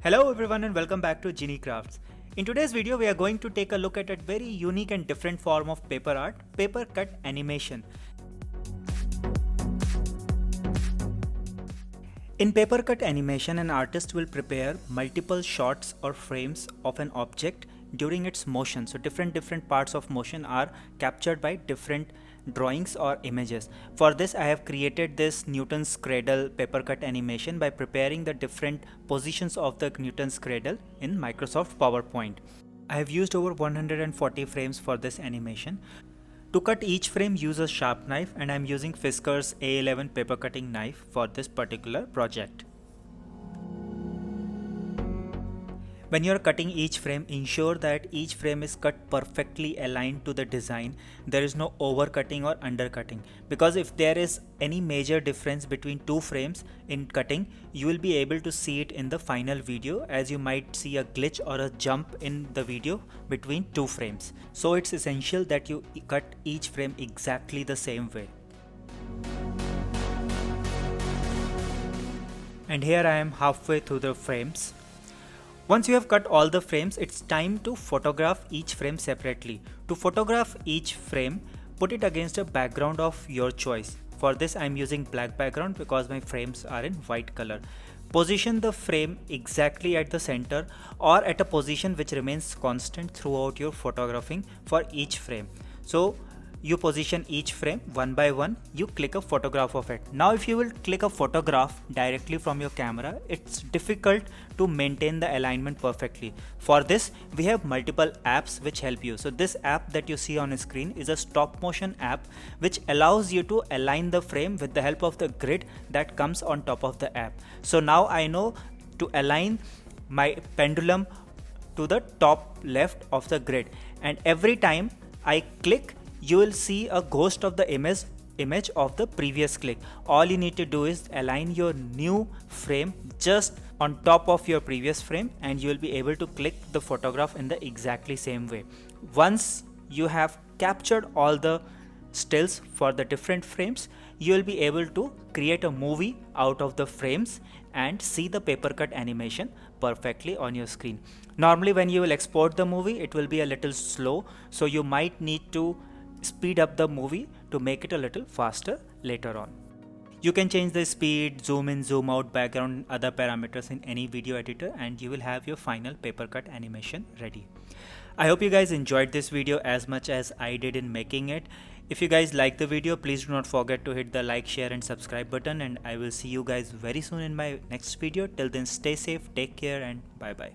Hello everyone and welcome back to Genie Crafts. In today's video we are going to take a look at a very unique and different form of paper art, paper cut animation. In paper cut animation, an artist will prepare multiple shots or frames of an object during its motion. So different parts of motion are captured by different drawings or images. For this I have created this Newton's cradle paper cut animation by preparing the different positions of the Newton's cradle in Microsoft PowerPoint. I have used over 140 frames for this animation. To cut each frame, use a sharp knife, and I am using Fiskars A11 paper cutting knife for this particular project. When you are cutting each frame, ensure that each frame is cut perfectly aligned to the design. There is no overcutting or undercutting, because if there is any major difference between two frames in cutting, you will be able to see it in the final video, as you might see a glitch or a jump in the video between two frames. So it's essential that you cut each frame exactly the same way. And here I am halfway through the frames. Once you have cut all the frames, it's time to photograph each frame separately. To photograph each frame, put it against a background of your choice. For this I am using black background because my frames are in white color. Position the frame exactly at the center or at a position which remains constant throughout your photographing for each frame. So you position each frame one by one, you click a photograph of it. Now if you will click a photograph directly from your camera, it's difficult to maintain the alignment perfectly. For this we have multiple apps which help you. So this app that you see on screen is a stop motion app which allows you to align the frame with the help of the grid that comes on top of the app. So now I know to align my pendulum to the top left of the grid, and every time I click, you will see a ghost of the image of the previous click. All you need to do is align your new frame just on top of your previous frame, and you will be able to click the photograph in the exactly same way. Once you have captured all the stills for the different frames, you will be able to create a movie out of the frames and see the paper cut animation perfectly on your screen. Normally when you will export the movie, it will be a little slow, so you might need to speed up the movie to make it a little faster later on. You can change the speed, zoom in, zoom out, background, other parameters in any video editor, and you will have your final paper cut animation ready. I hope you guys enjoyed this video as much as I did in making it. If you guys like the video, please do not forget to hit the like, share and subscribe button, and I will see you guys very soon in my next video. Till then, stay safe, take care, and bye bye.